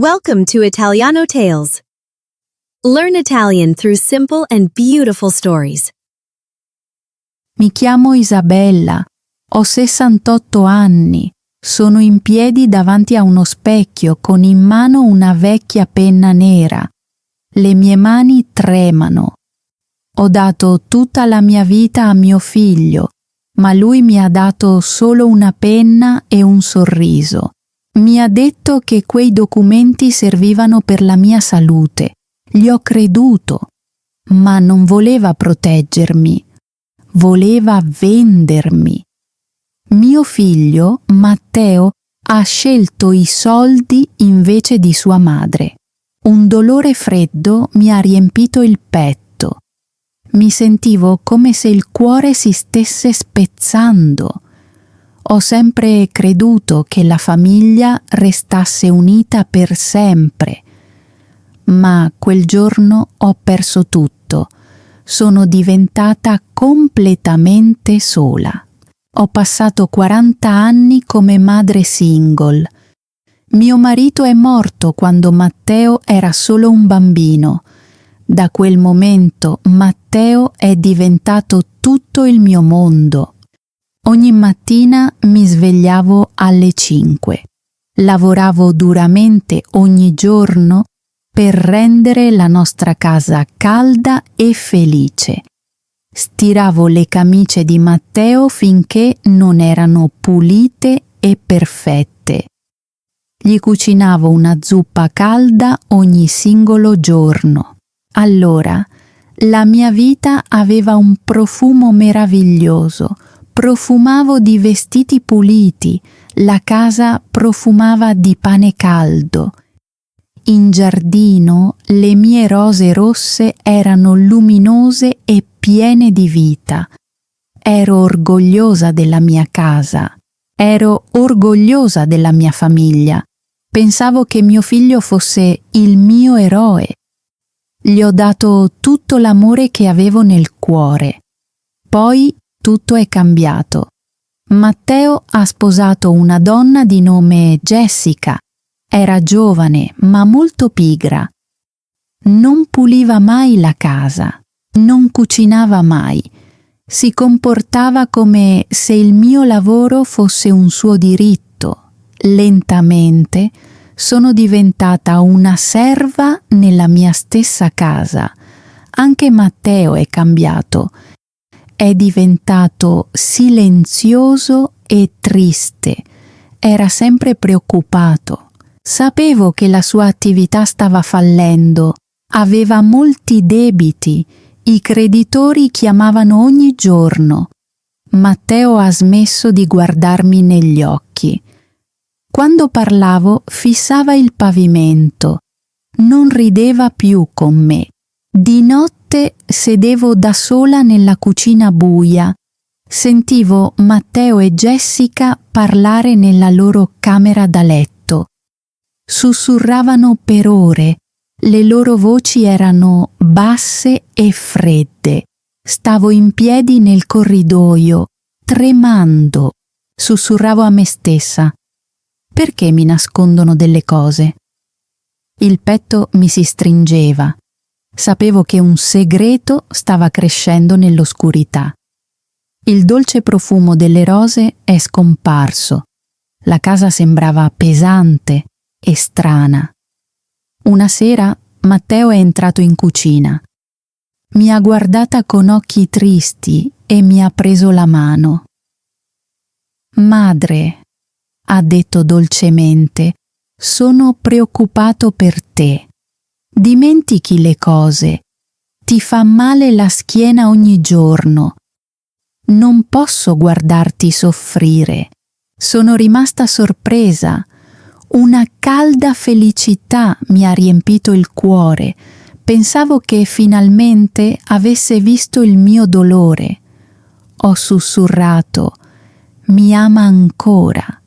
Welcome to Italiano Tales. Learn Italian through simple and beautiful stories. Mi chiamo Isabella, ho 68 anni, sono in piedi davanti a uno specchio con in mano una vecchia penna nera. Le mie mani tremano. Ho dato tutta la mia vita a mio figlio, ma lui mi ha dato solo una penna e un sorriso. Mi ha detto che quei documenti servivano per la mia salute. Gli ho creduto, ma non voleva proteggermi. Voleva vendermi. Mio figlio, Matteo, ha scelto i soldi invece di sua madre. Un dolore freddo mi ha riempito il petto. Mi sentivo come se il cuore si stesse spezzando. Ho sempre creduto che la famiglia restasse unita per sempre, ma quel giorno ho perso tutto. Sono diventata completamente sola. Ho passato 40 anni come madre single. Mio marito è morto quando Matteo era solo un bambino. Da quel momento Matteo è diventato tutto il mio mondo. Ogni mattina mi svegliavo alle 5. Lavoravo duramente ogni giorno per rendere la nostra casa calda e felice. Stiravo le camicie di Matteo finché non erano pulite e perfette. Gli cucinavo una zuppa calda ogni singolo giorno. Allora, la mia vita aveva un profumo meraviglioso. Profumavo di vestiti puliti, la casa profumava di pane caldo. In giardino le mie rose rosse erano luminose e piene di vita. Ero orgogliosa della mia casa, ero orgogliosa della mia famiglia. Pensavo che mio figlio fosse il mio eroe. Gli ho dato tutto l'amore che avevo nel cuore. Poi tutto è cambiato. Matteo ha sposato una donna di nome Jessica. Era giovane, ma molto pigra. Non puliva mai la casa, non cucinava mai. Si comportava come se il mio lavoro fosse un suo diritto. Lentamente sono diventata una serva nella mia stessa casa. Anche Matteo è cambiato. È diventato silenzioso e triste. Era sempre preoccupato. Sapevo che la sua attività stava fallendo. Aveva molti debiti. I creditori chiamavano ogni giorno. Matteo ha smesso di guardarmi negli occhi. Quando parlavo, fissava il pavimento. Non rideva più con me. Di notte sedevo da sola nella cucina buia. Sentivo Matteo e Jessica parlare nella loro camera da letto. Sussurravano per ore. Le loro voci erano basse e fredde. Stavo in piedi nel corridoio, tremando. Sussurravo a me stessa. Perché mi nascondono delle cose? Il petto mi si stringeva. Sapevo che un segreto stava crescendo nell'oscurità. Il dolce profumo delle rose è scomparso. La casa sembrava pesante e strana. Una sera Matteo è entrato in cucina. Mi ha guardata con occhi tristi e mi ha preso la mano. Madre, ha detto dolcemente, sono preoccupato per te. Dimentichi le cose. Ti fa male la schiena ogni giorno. Non posso guardarti soffrire. Sono rimasta sorpresa. Una calda felicità mi ha riempito il cuore. Pensavo che finalmente avesse visto il mio dolore. Ho sussurrato: mi ama ancora.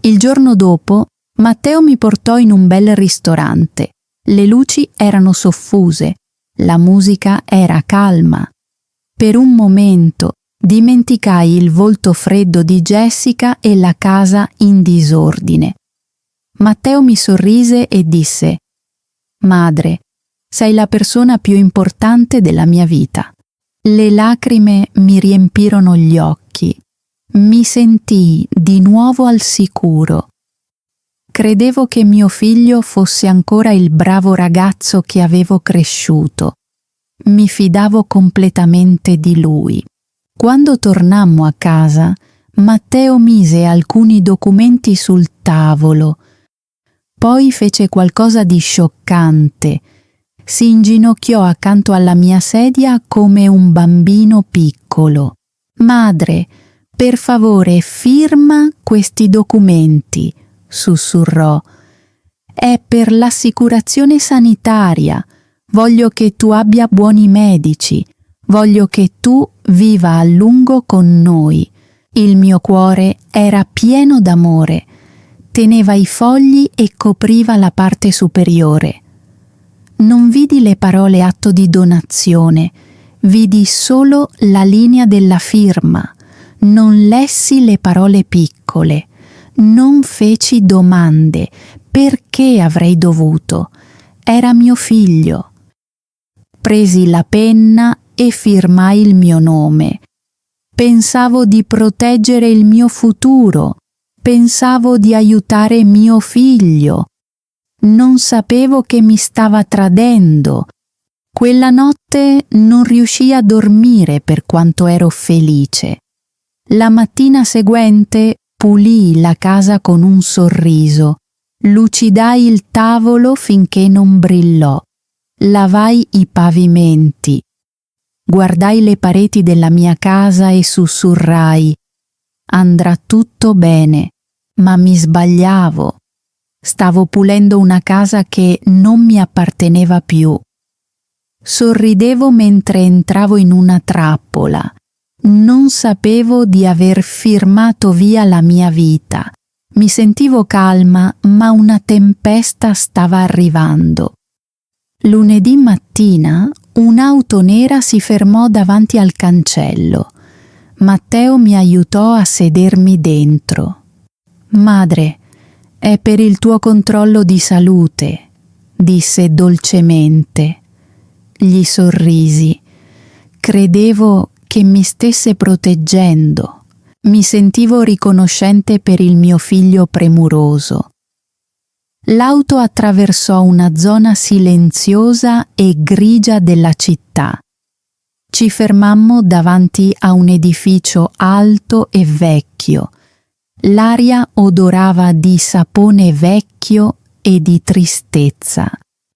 Il giorno dopo, Matteo mi portò in un bel ristorante. Le luci erano soffuse, la musica era calma. Per un momento dimenticai il volto freddo di Jessica e la casa in disordine. Matteo mi sorrise e disse: «Madre, sei la persona più importante della mia vita». Le lacrime mi riempirono gli occhi. Mi sentii di nuovo al sicuro. Credevo che mio figlio fosse ancora il bravo ragazzo che avevo cresciuto. Mi fidavo completamente di lui. Quando tornammo a casa, Matteo mise alcuni documenti sul tavolo. Poi fece qualcosa di scioccante. Si inginocchiò accanto alla mia sedia come un bambino piccolo. «Madre, per favore, firma questi documenti», sussurrò. «È per l'assicurazione sanitaria. Voglio che tu abbia buoni medici. Voglio che tu viva a lungo con noi». Il mio cuore era pieno d'amore. Teneva i fogli e copriva la parte superiore. Non vidi le parole atto di donazione, vidi solo la linea della firma. Non lessi le parole piccole. Non feci domande. Perché avrei dovuto? Era mio figlio. Presi la penna e firmai il mio nome. Pensavo di proteggere il mio futuro. Pensavo di aiutare mio figlio. Non sapevo che mi stava tradendo. Quella notte non riuscii a dormire per quanto ero felice. La mattina seguente pulii la casa con un sorriso, lucidai il tavolo finché non brillò, lavai i pavimenti, guardai le pareti della mia casa e sussurrai: «Andrà tutto bene», ma mi sbagliavo. Stavo pulendo una casa che non mi apparteneva più. Sorridevo mentre entravo in una trappola. Non sapevo di aver firmato via la mia vita. Mi sentivo calma, ma una tempesta stava arrivando. Lunedì mattina un'auto nera si fermò davanti al cancello. Matteo mi aiutò a sedermi dentro. «Madre, è per il tuo controllo di salute», disse dolcemente. Gli sorrisi. Credevo che mi stesse proteggendo. Mi sentivo riconoscente per il mio figlio premuroso. L'auto attraversò una zona silenziosa e grigia della città. Ci fermammo davanti a un edificio alto e vecchio. L'aria odorava di sapone vecchio e di tristezza.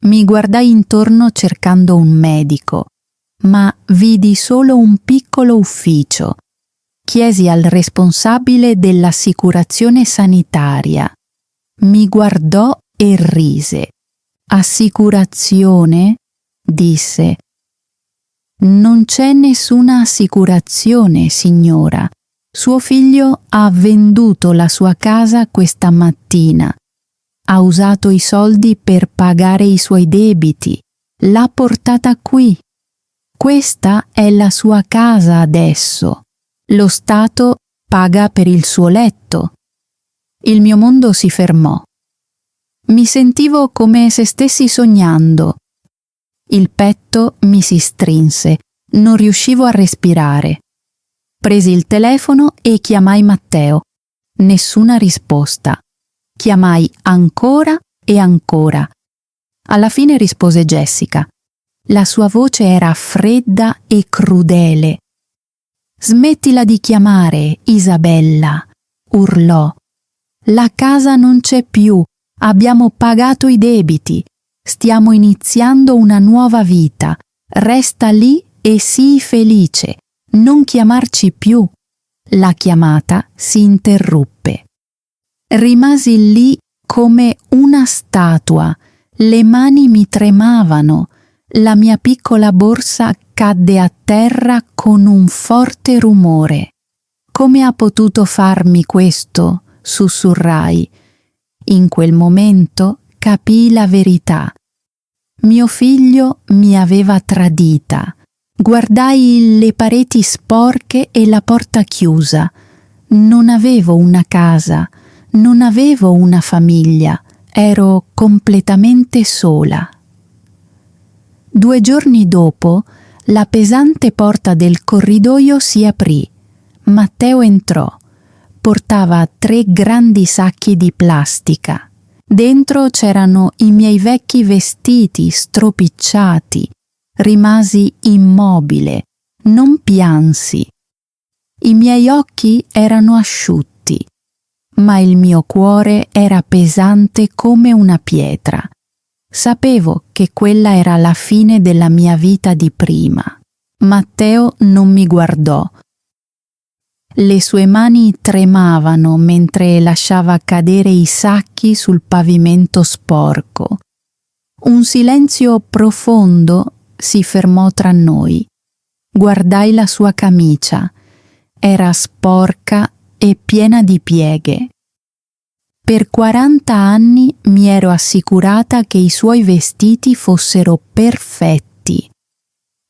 Mi guardai intorno cercando un medico, ma vidi solo un piccolo ufficio. Chiesi al responsabile dell'assicurazione sanitaria. Mi guardò e rise. «Assicurazione?» disse. «Non c'è nessuna assicurazione, signora. Suo figlio ha venduto la sua casa questa mattina. Ha usato i soldi per pagare i suoi debiti. L'ha portata qui. Questa è la sua casa adesso. Lo Stato paga per il suo letto». Il mio mondo si fermò. Mi sentivo come se stessi sognando. Il petto mi si strinse, non riuscivo a respirare. Presi il telefono e chiamai Matteo. Nessuna risposta. Chiamai ancora e ancora. Alla fine rispose Jessica. La sua voce era fredda e crudele. «Smettila di chiamare, Isabella», urlò. «La casa non c'è più, abbiamo pagato i debiti, stiamo iniziando una nuova vita, resta lì e sii felice, non chiamarci più». La chiamata si interruppe. Rimasi lì come una statua, le mani mi tremavano, la mia piccola borsa cadde a terra con un forte rumore. «Come ha potuto farmi questo?» sussurrai. In quel momento capii la verità. Mio figlio mi aveva tradita. Guardai le pareti sporche e la porta chiusa. Non avevo una casa, non avevo una famiglia, ero completamente sola. 2 giorni dopo, la pesante porta del corridoio si aprì. Matteo entrò. Portava 3 grandi sacchi di plastica. Dentro c'erano i miei vecchi vestiti stropicciati. Rimasi immobile, non piansi. I miei occhi erano asciutti, ma il mio cuore era pesante come una pietra. Sapevo che quella era la fine della mia vita di prima. Matteo non mi guardò. Le sue mani tremavano mentre lasciava cadere i sacchi sul pavimento sporco. Un silenzio profondo si fermò tra noi. Guardai la sua camicia. Era sporca e piena di pieghe. Per 40 anni mi ero assicurata che i suoi vestiti fossero perfetti.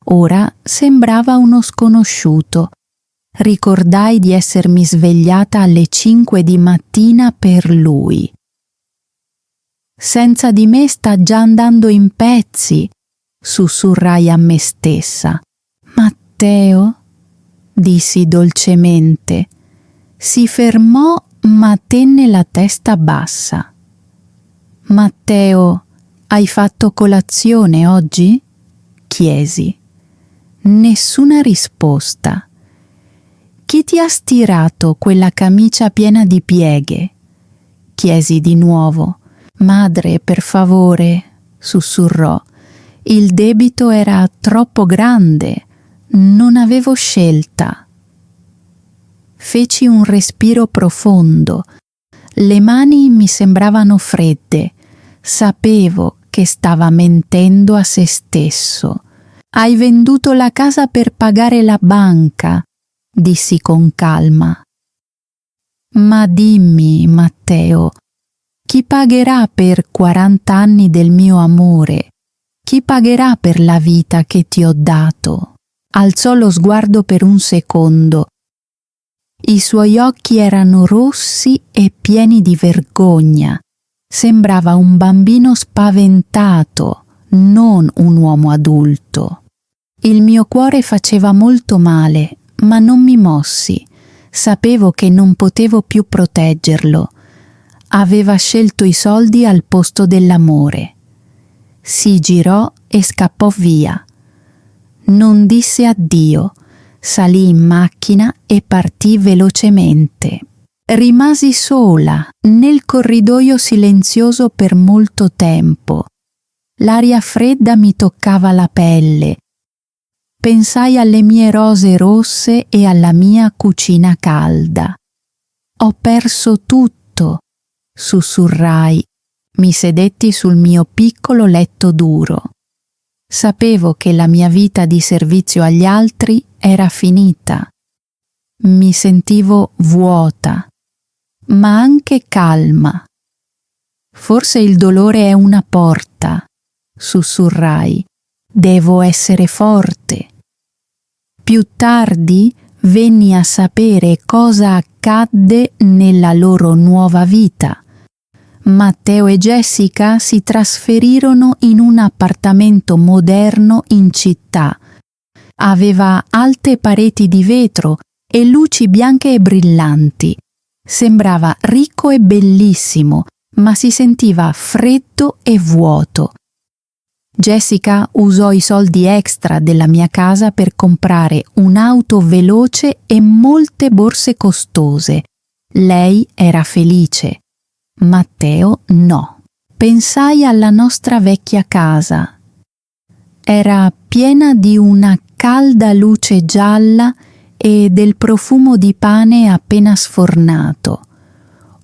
Ora sembrava uno sconosciuto. Ricordai di essermi svegliata alle 5 di mattina per lui. Senza di me sta già andando in pezzi, sussurrai a me stessa. Matteo, dissi dolcemente. Si fermò ma tenne la testa bassa. Matteo, hai fatto colazione oggi? Chiesi. Nessuna risposta. Chi ti ha stirato quella camicia piena di pieghe? Chiesi di nuovo. Madre, per favore, sussurrò. Il debito era troppo grande. Non avevo scelta. Feci un respiro profondo. Le mani mi sembravano fredde. Sapevo che stava mentendo a se stesso. Hai venduto la casa per pagare la banca, dissi con calma. Ma dimmi, Matteo, chi pagherà per 40 anni del mio amore? Chi pagherà per la vita che ti ho dato? Alzò lo sguardo per un secondo. I suoi occhi erano rossi e pieni di vergogna. Sembrava un bambino spaventato, non un uomo adulto. Il mio cuore faceva molto male, ma non mi mossi. Sapevo che non potevo più proteggerlo. Aveva scelto i soldi al posto dell'amore. Si girò e scappò via. Non disse addio. Salì in macchina e partì velocemente. Rimasi sola nel corridoio silenzioso per molto tempo. L'aria fredda mi toccava la pelle. Pensai alle mie rose rosse e alla mia cucina calda. Ho perso tutto, sussurrai. Mi sedetti sul mio piccolo letto duro. Sapevo che la mia vita di servizio agli altri era finita. Mi sentivo vuota, ma anche calma. Forse il dolore è una porta, sussurrai. Devo essere forte. Più tardi venni a sapere cosa accadde nella loro nuova vita. Matteo e Jessica si trasferirono in un appartamento moderno in città. Aveva alte pareti di vetro e luci bianche e brillanti. Sembrava ricco e bellissimo, ma si sentiva freddo e vuoto. Jessica usò i soldi extra della mia casa per comprare un'auto veloce e molte borse costose. Lei era felice. Matteo no. Pensai alla nostra vecchia casa. Era piena di una calda luce gialla e del profumo di pane appena sfornato.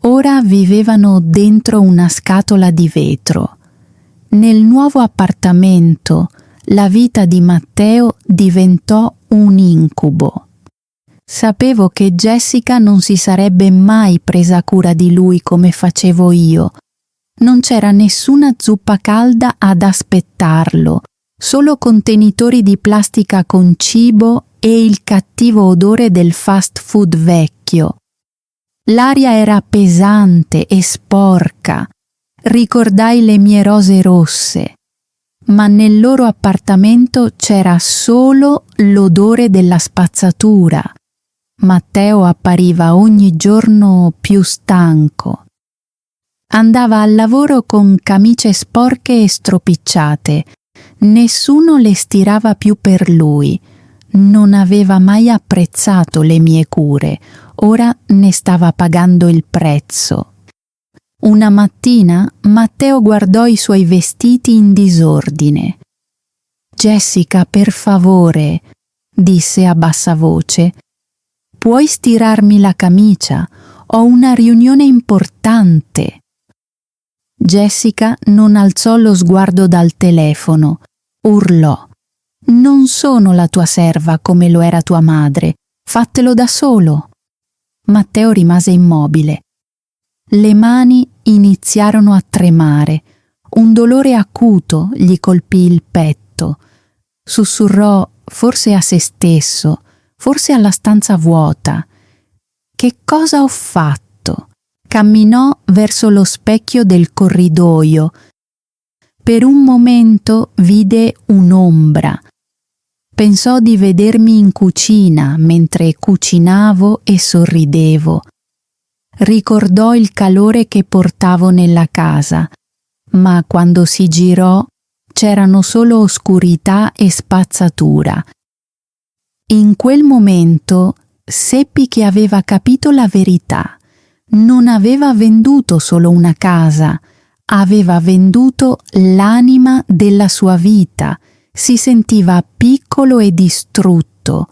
Ora vivevano dentro una scatola di vetro. Nel nuovo appartamento la vita di Matteo diventò un incubo. Sapevo che Jessica non si sarebbe mai presa cura di lui come facevo io. Non c'era nessuna zuppa calda ad aspettarlo, solo contenitori di plastica con cibo e il cattivo odore del fast food vecchio. L'aria era pesante e sporca. Ricordai le mie rose rosse, ma nel loro appartamento c'era solo l'odore della spazzatura. Matteo appariva ogni giorno più stanco. Andava al lavoro con camicie sporche e stropicciate. Nessuno le stirava più per lui. Non aveva mai apprezzato le mie cure. Ora ne stava pagando il prezzo. Una mattina Matteo guardò i suoi vestiti in disordine. «Jessica, per favore», disse a bassa voce, «puoi stirarmi la camicia? Ho una riunione importante». Jessica non alzò lo sguardo dal telefono. Urlò: «Non sono la tua serva come lo era tua madre. Fatelo da solo». Matteo rimase immobile. Le mani iniziarono a tremare. Un dolore acuto gli colpì il petto. Sussurrò, forse a se stesso, forse alla stanza vuota: «Che cosa ho fatto?» Camminò verso lo specchio del corridoio. Per un momento vide un'ombra. Pensò di vedermi in cucina mentre cucinavo e sorridevo. Ricordò il calore che portavo nella casa, ma quando si girò c'erano solo oscurità e spazzatura. In quel momento seppi che aveva capito la verità. Non aveva venduto solo una casa, aveva venduto l'anima della sua vita. Si sentiva piccolo e distrutto.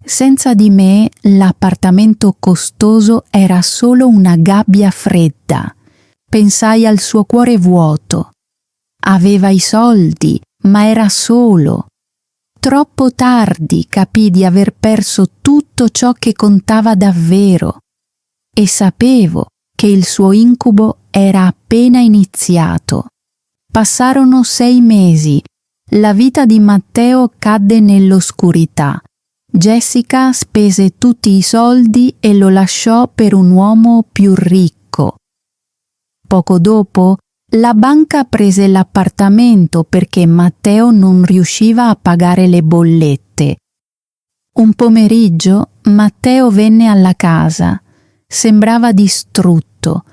Senza di me l'appartamento costoso era solo una gabbia fredda. Pensai al suo cuore vuoto. Aveva i soldi, ma era solo. Troppo tardi capì di aver perso tutto ciò che contava davvero. E sapevo che il suo incubo era appena iniziato. Passarono 6 mesi. La vita di Matteo cadde nell'oscurità. Jessica spese tutti i soldi e lo lasciò per un uomo più ricco. Poco dopo, la banca prese l'appartamento perché Matteo non riusciva a pagare le bollette. Un pomeriggio Matteo venne alla casa. Sembrava distrutto.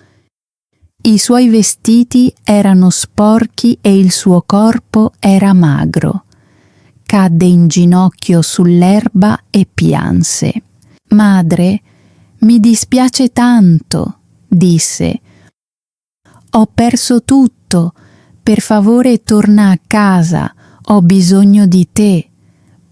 I suoi vestiti erano sporchi e il suo corpo era magro. Cadde in ginocchio sull'erba e pianse. «Madre, mi dispiace tanto», disse. «Ho perso tutto. Per favore torna a casa. Ho bisogno di te.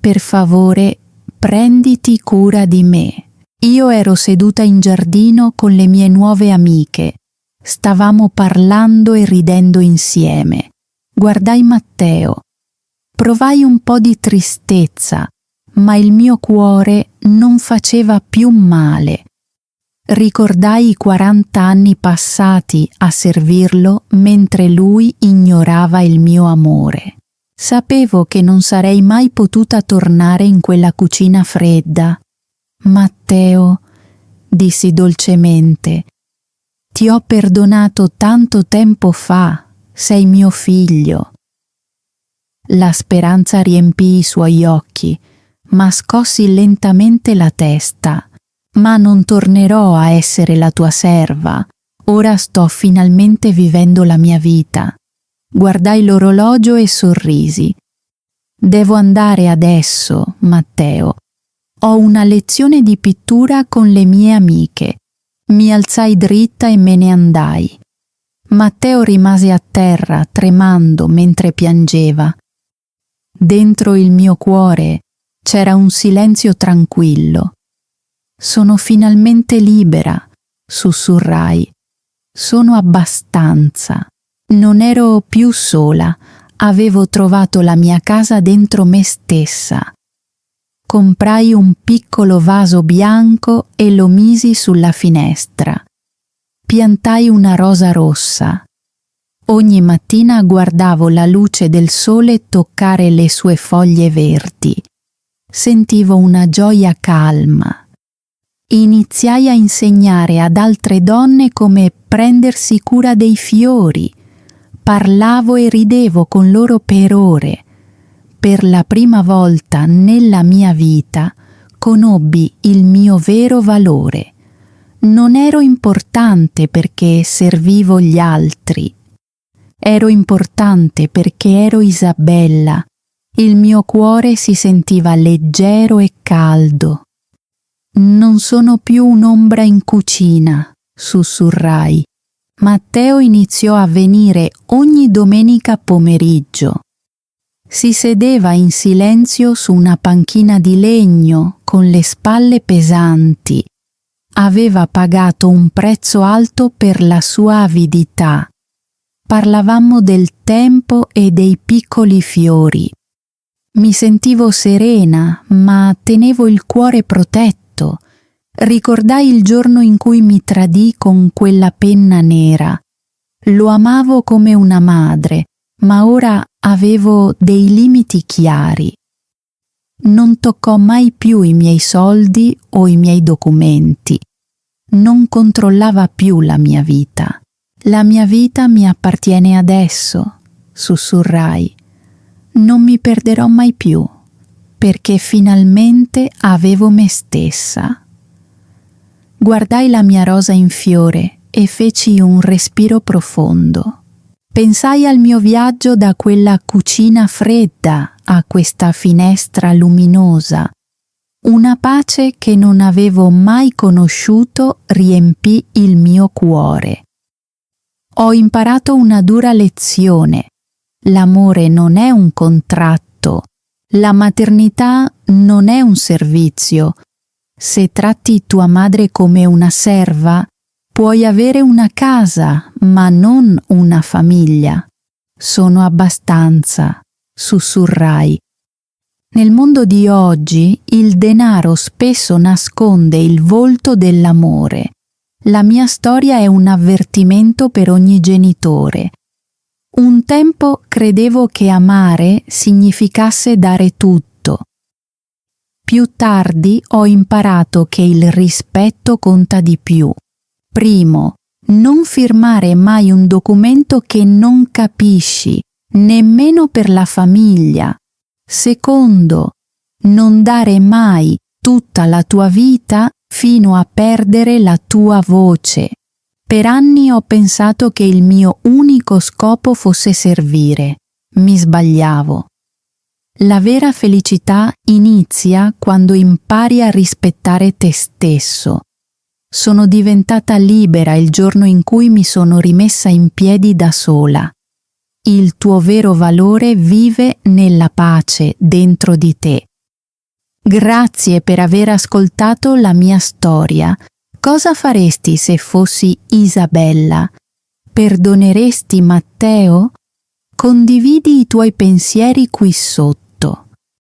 Per favore prenditi cura di me». Io ero seduta in giardino con le mie nuove amiche. Stavamo parlando e ridendo insieme. Guardai Matteo. Provai un po' di tristezza, ma il mio cuore non faceva più male. Ricordai i 40 anni passati a servirlo mentre lui ignorava il mio amore. Sapevo che non sarei mai potuta tornare in quella cucina fredda. «Matteo», dissi dolcemente, «ti ho perdonato tanto tempo fa, sei mio figlio». La speranza riempì i suoi occhi, ma scossi lentamente la testa. «Ma non tornerò a essere la tua serva. Ora sto finalmente vivendo la mia vita». Guardai l'orologio e sorrisi. «Devo andare adesso, Matteo. Ho una lezione di pittura con le mie amiche». Mi alzai dritta e me ne andai. Matteo rimase a terra, tremando mentre piangeva. Dentro il mio cuore c'era un silenzio tranquillo. «Sono finalmente libera», sussurrai. «Sono abbastanza». Non ero più sola, avevo trovato la mia casa dentro me stessa. Comprai un piccolo vaso bianco e lo misi sulla finestra. Piantai una rosa rossa. Ogni mattina guardavo la luce del sole toccare le sue foglie verdi. Sentivo una gioia calma. Iniziai a insegnare ad altre donne come prendersi cura dei fiori, Parlavo e ridevo con loro per ore. Per la prima volta nella mia vita conobbi il mio vero valore. Non ero importante perché servivo gli altri. Ero importante perché ero Isabella. Il mio cuore si sentiva leggero e caldo. Non sono più un'ombra in cucina, sussurrai. Matteo iniziò a venire ogni domenica pomeriggio. Si sedeva in silenzio su una panchina di legno con le spalle pesanti. Aveva pagato un prezzo alto per la sua avidità. Parlavamo del tempo e dei piccoli fiori. Mi sentivo serena, ma tenevo il cuore protetto. Ricordai il giorno in cui mi tradì con quella penna nera. Lo amavo come una madre, ma ora avevo dei limiti chiari. Non toccò mai più i miei soldi o i miei documenti. Non controllava più la mia vita. La mia vita mi appartiene adesso, sussurrai. Non mi perderò mai più, perché finalmente avevo me stessa. Guardai la mia rosa in fiore e feci un respiro profondo. Pensai al mio viaggio da quella cucina fredda a questa finestra luminosa. Una pace che non avevo mai conosciuto riempì il mio cuore. Ho imparato una dura lezione. L'amore non è un contratto. La maternità non è un servizio. Se tratti tua madre come una serva, puoi avere una casa, ma non una famiglia. Sono abbastanza, sussurrai. Nel mondo di oggi il denaro spesso nasconde il volto dell'amore. La mia storia è un avvertimento per ogni genitore. Un tempo credevo che amare significasse dare tutto. Più tardi ho imparato che il rispetto conta di più. Primo, non firmare mai un documento che non capisci, nemmeno per la famiglia. Secondo, non dare mai tutta la tua vita fino a perdere la tua voce. Per anni ho pensato che il mio unico scopo fosse servire. Mi sbagliavo. La vera felicità inizia quando impari a rispettare te stesso. Sono diventata libera il giorno in cui mi sono rimessa in piedi da sola. Il tuo vero valore vive nella pace dentro di te. Grazie per aver ascoltato la mia storia. Cosa faresti se fossi Isabella? Perdoneresti Matteo? Condividi i tuoi pensieri qui sotto.